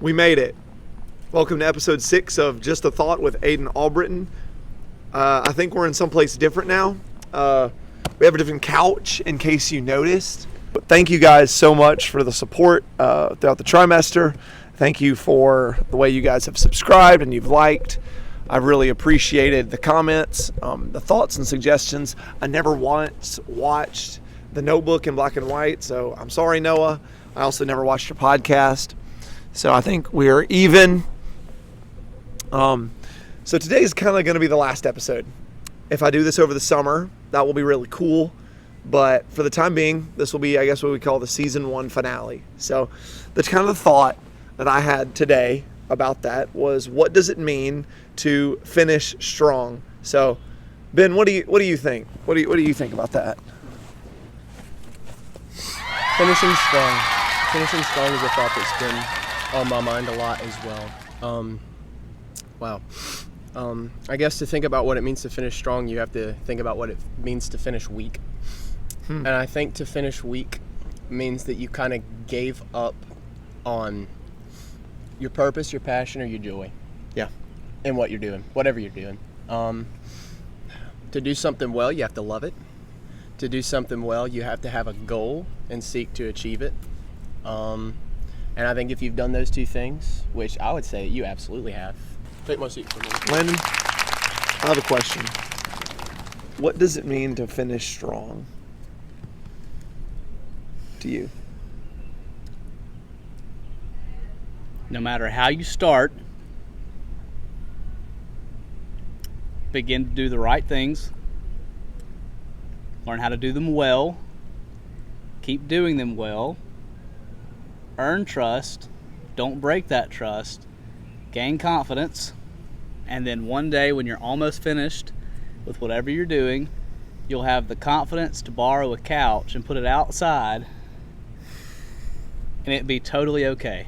We made it. Welcome to episode 6 of Just a Thought with Aidan Albritton. I think we're in someplace different now. We have a different couch in case you noticed. But thank you guys so much for the support throughout the trimester. Thank you for the way you guys have subscribed and you've liked. I've really appreciated the comments, the thoughts and suggestions. I never once watched The Notebook in black and white, so I'm sorry, Noah. I also never watched your podcast. So I think we're even. So today is kind of going to be the last episode. If I do this over the summer, that will be really cool. But for the time being, this will be, I guess, what we call the season 1 finale. So that's kind of the thought that I had today about that was, what does it mean to finish strong? So, Ben, what do you think? What do you think about that? Finishing strong is a thought that's been on my mind a lot as well. I guess to think about what it means to finish strong, you have to think about what it means to finish weak. And I think to finish weak means that you kind of gave up on your purpose, your passion, or your joy. Yeah. In what you're doing, whatever you're doing. To do something well, you have to love it. To do something well, you have to have a goal and seek to achieve it. And I think if you've done those two things, which I would say you absolutely have. Take my seat for a minute. Landon, I have a question. What does it mean to finish strong to you? No matter how you start, begin to do the right things, learn how to do them well, keep doing them well, earn trust, don't break that trust, gain confidence, and then one day when you're almost finished with whatever you're doing, you'll have the confidence to borrow a couch and put it outside and it'd be totally okay.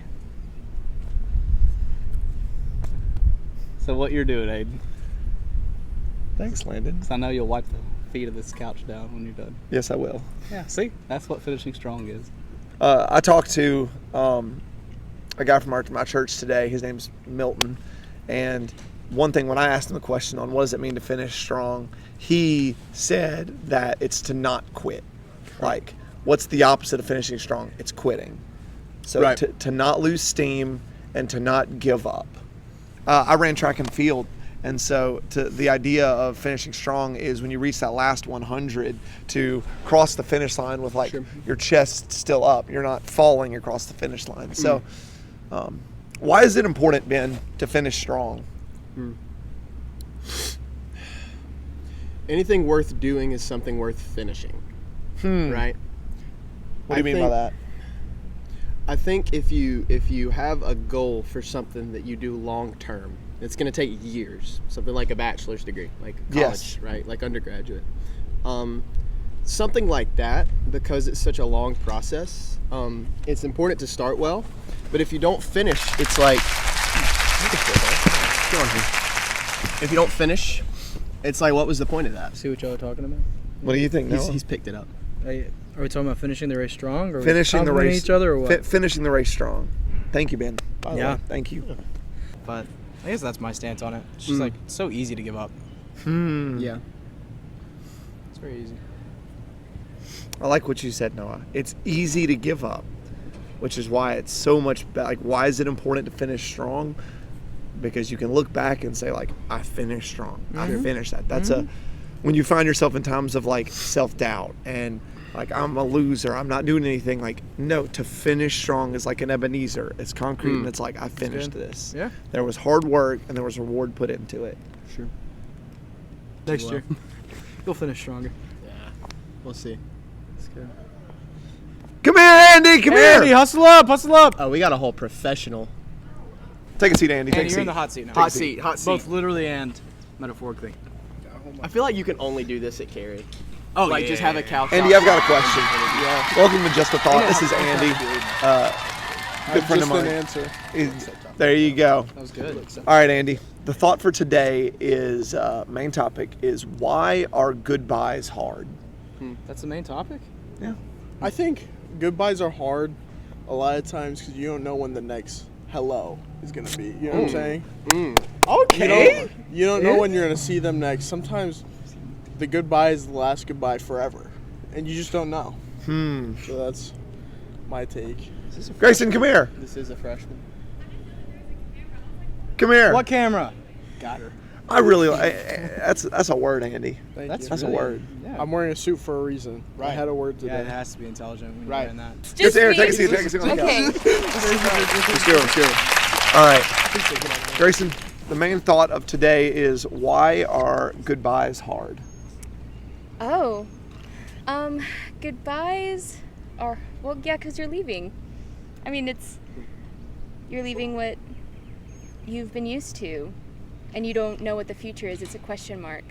So what you're doing, Aidan? Thanks, Landon. 'Cause I know you'll wipe the feet of this couch down when you're done. Yes, I will. Yeah, see? That's what finishing strong is. I talked to a guy from my church today. His name's Milton. And one thing, when I asked him the question on what does it mean to finish strong, he said that it's to not quit. Like, what's the opposite of finishing strong? It's quitting. So Right. to not lose steam and to not give up. I ran track and field. And so the idea of finishing strong is when you reach that last 100 to cross the finish line with your chest still up. You're not falling across the finish line. So why is it important, Ben, to finish strong? Anything worth doing is something worth finishing. Right? What do you mean by that? I think if you have a goal for something that you do long term, it's going to take years. Something like a bachelor's degree, like college, Yes. right? Like undergraduate. Something like that, because it's such a long process, it's important to start well. But if you don't finish, it's like... Get on here. If you don't finish, it's like, what was the point of that? See what y'all are talking about? What do you think, Noah? He's picked it up. Are we talking about finishing the race strong, or Finishing the race, each other, or what? Finishing the race strong. Thank you, Ben. By the Yeah. way, thank you. But I guess that's my stance on it. It's just like, it's so easy to give up. Yeah. It's very easy. I like what you said, Noah. It's easy to give up, which is why it's so much like, why is it important to finish strong? Because you can look back and say, like, I finished strong. I finished that. That's when you find yourself in times of like self-doubt and like, I'm a loser, I'm not doing anything. Like, no, to finish strong is like an Ebenezer. It's concrete and it's like, I finished this. Yeah. There was hard work and there was reward put into it. Sure. Next year, you'll finish stronger. Yeah. We'll see. Let's go. Come here, Andy. Come Andy, here. hustle up, hustle up. Oh, we got a whole professional. Take a seat, Andy. Take Andy, a you're seat. in the hot seat now. Hot seat. Both literally and metaphorically. I feel like you can only do this at Carrie. Oh, Like, just have a couch. Andy, I've got a outside. question. Yeah. Welcome to Just a Thought. This is Andy. Good friend of mine. answer. There you go. That was good. All right, Andy. The thought for today is, main topic is, why are goodbyes hard? That's the main topic? Yeah. I think goodbyes are hard a lot of times because you don't know when the next hello is gonna be. You know what I'm saying? Okay. You don't know when you're gonna see them next. Sometimes the goodbye is the last goodbye forever, and you just don't know. So that's my take. Grayson, come here. This is a freshman. Come here. What camera? Got her. I really that's a word, Andy. Thank That's you. That's a really- word. Yeah. I'm wearing a suit for a reason. I Right. had a word Yeah, today. it has to be intelligent when you're Right. wearing that. Just Just here, me. take a seat, take a seat. Okay. Let's go. All right. Grayson, the main thought of today is why are goodbyes hard? Oh, goodbyes are, well, yeah, because you're leaving. I mean, you're leaving what you've been used to, and you don't know what the future is. It's a question mark.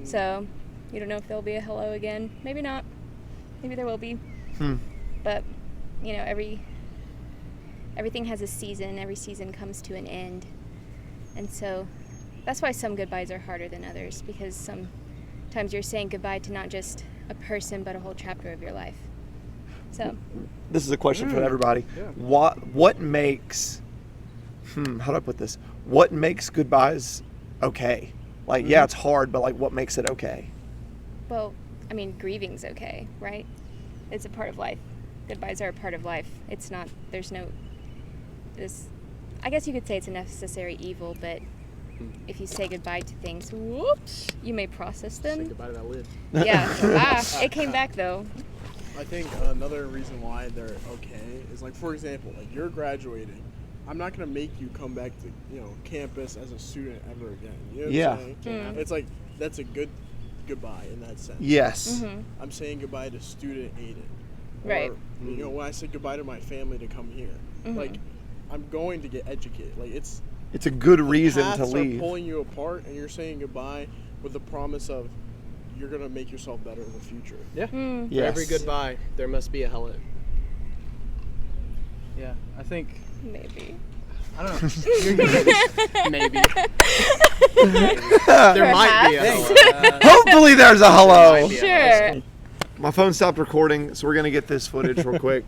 So, you don't know if there'll be a hello again. Maybe not. Maybe there will be. But, you know, everything has a season. Every season comes to an end. And so, that's why some goodbyes are harder than others, because sometimes you're saying goodbye to not just a person, but a whole chapter of your life. So, This is a question for everybody. What makes how do I put this? What makes goodbyes okay? Like, yeah, it's hard, but like, what makes it okay? well, I mean, grieving's okay, right? It's a part of life. Goodbyes are a part of life. It's not, there's no, I guess you could say it's a necessary evil, but if you say goodbye to things, whoops, you may process Say them. goodbye to that lid. Yeah. It came back though. I think another reason why they're okay is, like, for example, like, you're graduating. I'm not gonna make you come back to campus as a student ever again. You know what I'm saying? It's like that's a goodbye in that sense. Yes. I'm saying goodbye to student Aidan. Right. Or, when I say goodbye to my family to come here, like, I'm going to get educated. Like, it's It's a good reason to paths leave. are pulling you apart, and you're saying goodbye with the promise of you're gonna make yourself better in the future. Yeah. Mm. For Yes. every goodbye, there must be a hello. Yeah, I think. Maybe. I don't know. Maybe. There might be a hello. Hopefully there's a hello. Sure. My phone stopped recording, so we're gonna get this footage real quick.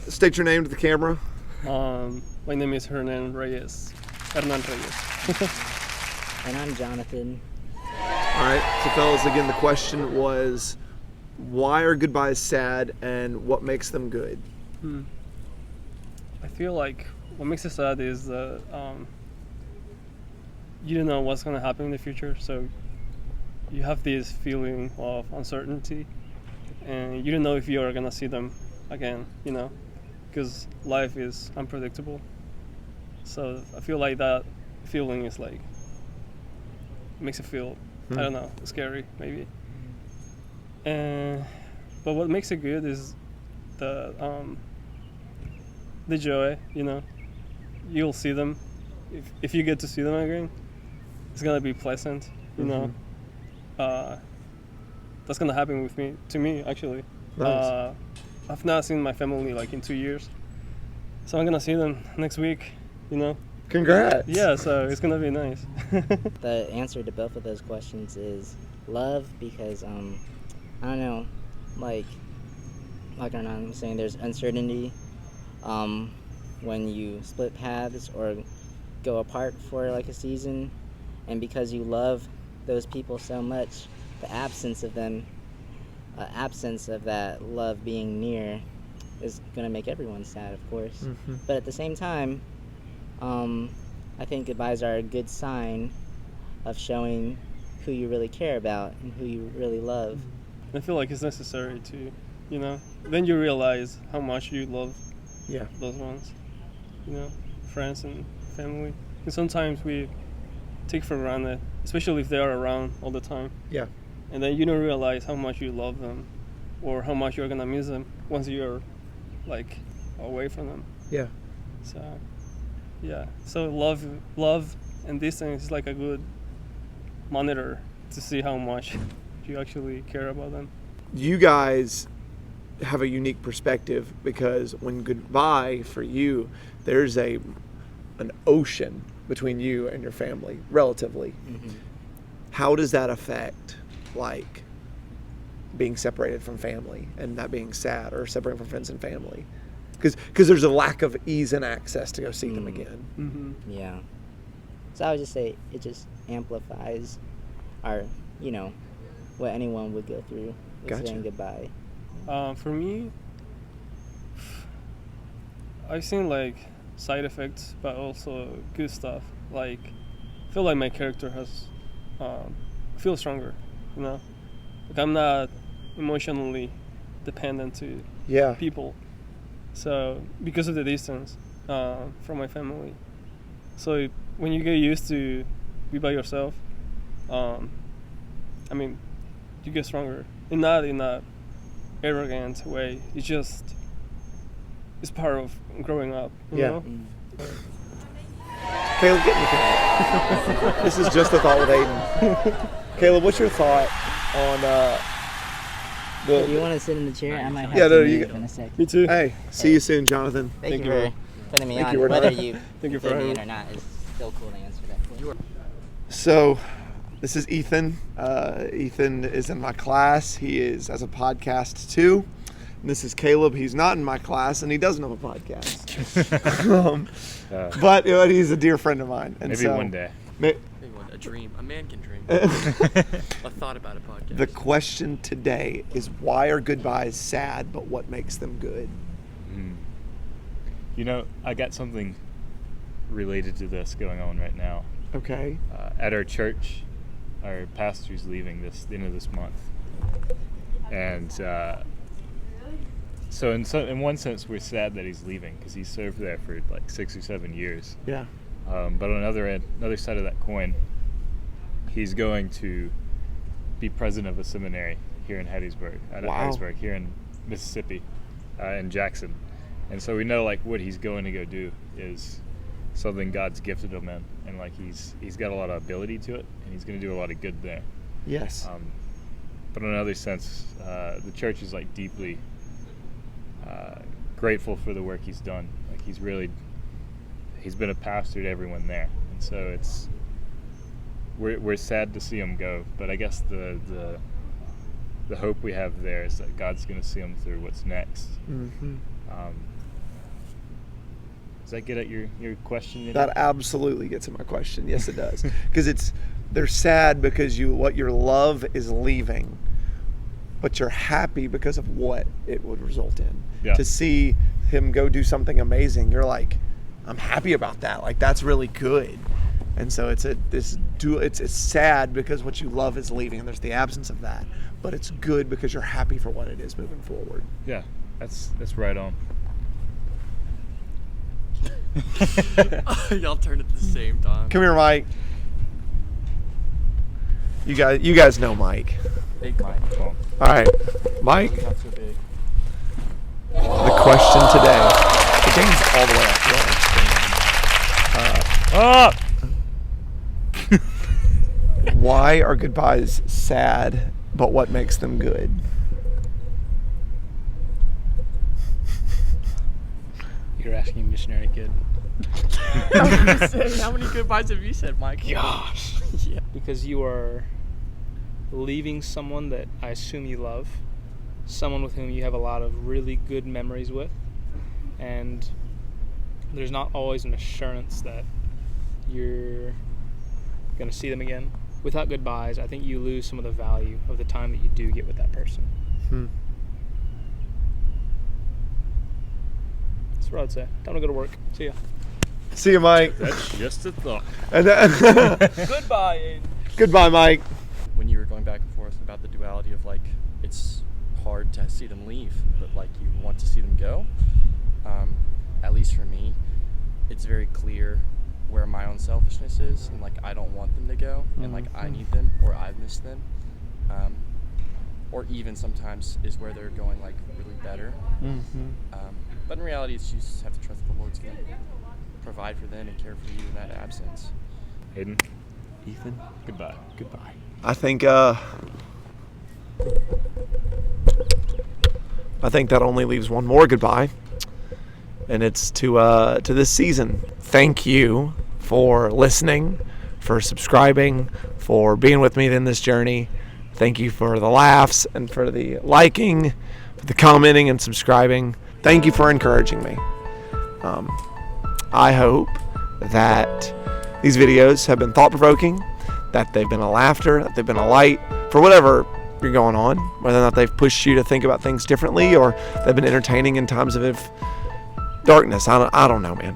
State your name to the camera. My name is Hernan Reyes. Hernan Reyes. And I'm Jonathan. All right, so fellas, again, the question was, why are goodbyes sad, and what makes them good? I feel like what makes it sad is that you don't know what's going to happen in the future, so you have this feeling of uncertainty, and you don't know if you're going to see them again, because life is unpredictable. So I feel like that feeling is like, makes it feel, I don't know, scary maybe. But what makes it good is the joy, You'll see them. If you get to see them again, it's gonna be pleasant, That's gonna happen to me actually. Nice. I've not seen my family like in 2 years, so I'm gonna see them next week, Congrats. Yeah, so it's gonna be nice. The answer to both of those questions is love, because I don't know, like I'm saying, there's uncertainty when you split paths or go apart for like a season, and because you love those people so much, the absence of them, absence of that love being near, is gonna make everyone sad, of course. But at the same time, I think goodbyes are a good sign of showing who you really care about and who you really love. I feel like it's necessary to, then you realize how much you love those ones, friends and family. And sometimes we take for granted, especially if they are around all the time. Yeah. And then you don't realize how much you love them or how much you're gonna miss them once you're like away from them. Yeah. So yeah, so love and distance is like a good monitor to see how much you actually care about them. You guys have a unique perspective, because when goodbye for you, there's an ocean between you and your family, relatively. How does that affect like being separated from family and that being sad, or separating from friends and family? because there's a lack of ease and access to go see them again. Mm-hmm. Yeah. So I would just say it just amplifies our, what anyone would go through with Gotcha. saying goodbye. For me, I've seen like side effects, but also good stuff. Like, I feel like my character has feel stronger. Like I'm not emotionally dependent to Yeah. people. So because of the distance from my family, so when you get used to be by yourself, you get stronger. And not in a arrogant way. It's part of growing up. You Yeah. know? Caleb, get in the camera. This is Just a Thought with Aidan. Caleb, what's your thought on If you want to sit in the chair, I might have Yeah, to no, move you- in a second. Me too. Hey, see you soon, Jonathan. Thank you for putting me Thank on. you, we're Whether done. you Thank you for fit me having in me. or not, it's still cool to answer that question. So, this is Ethan. Ethan is in my class. He is as a podcast too. And this is Caleb. He's not in my class, and he doesn't have a podcast. But he's a dear friend of mine. And Maybe so, one day. Maybe a dream. A man can dream. A thought about a podcast. The question today is, why are goodbyes sad, but what makes them good? I got something related to this going on right now. Okay. At our church, our pastor's leaving the end of this month. And so in one sense, we're sad that he's leaving because he served there for like 6 or 7 years. Yeah. But on another side of that coin, he's going to be president of a seminary here in Hattiesburg, here in Mississippi, in Jackson. And so we know like what he's going to go do is something God's gifted him in, and like he's got a lot of ability to it, and he's going to do a lot of good there. Yes. But in another sense, the church is like deeply grateful for the work he's done. Like he's been a pastor to everyone there, and so we're sad to see him go. But I guess the hope we have there is that God's going to see him through what's next. Mm-hmm. Does that get at your question? Maybe? That absolutely gets at my question. Yes, it does. Because they're sad because what your love is leaving, but you're happy because of what it would result in. Yeah. To see him go do something amazing, you're like, I'm happy about that. Like that's really good. And so it's sad because what you love is leaving, and there's the absence of that. But it's good because you're happy for what it is moving forward. Yeah, that's right on. Y'all turned at the same time. Come here, Mike. You guys know Mike. Big Mike. All right, Mike. The question today. The game's all the way up. Why are goodbyes sad, but what makes them good? You're asking missionary kid. I was gonna say, how many goodbyes have you said, Mike? Gosh. Yeah. Because you are leaving someone that I assume you love, someone with whom you have a lot of really good memories with, and there's not always an assurance that you're going to see them again. Without goodbyes, I think you lose some of the value of the time that you do get with that person. That's what I would say. Time to go to work. See ya. See you, Mike. That's just a thought. Goodbye, Aidan. Goodbye, Mike. When you were going back and forth about the duality of like, it's hard to see them leave, but like you want to see them go. At least for me, it's very clear where my own selfishness is, and like I don't want them to go, and like I need them, or I've missed them, or even sometimes is where they're going like really better. But in reality, it's you just have to trust the Lord's going to provide for them and care for you in that absence. Aidan, Ethan, goodbye. Goodbye. I think that only leaves one more goodbye, and it's to this season. Thank you for listening, for subscribing, for being with me in this journey. Thank you for the laughs and for the liking, for the commenting and subscribing. thank you for encouraging me. I hope that these videos have been thought-provoking, that they've been a laughter, that they've been a light for whatever you're going on, whether or not they've pushed you to think about things differently or they've been entertaining in times of darkness. I don't know, man.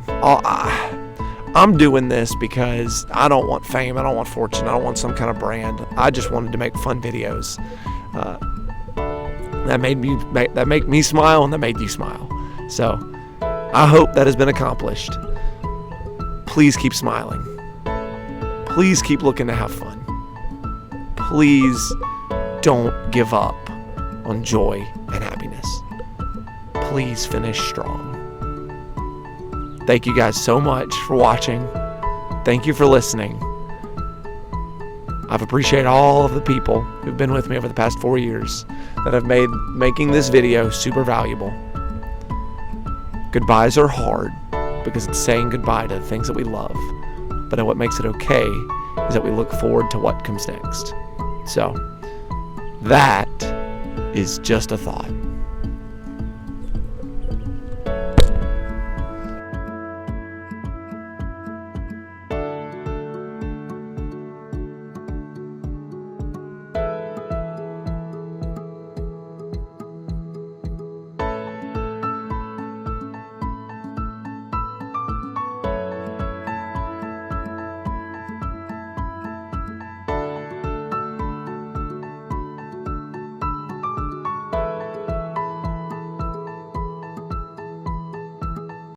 I'm doing this because I don't want fame, I don't want fortune, I don't want some kind of brand. I just wanted to make fun videos that make me smile and that made you smile. So I hope that has been accomplished. Please keep smiling. Please keep looking to have fun. Please don't give up on joy and happiness. Please finish strong. Thank you guys so much for watching. Thank you for listening. I've appreciated all of the people who've been with me over the past 4 years that have made making this video super valuable. Goodbyes are hard because it's saying goodbye to the things that we love. But what makes it okay is that we look forward to what comes next. So, that is just a thought.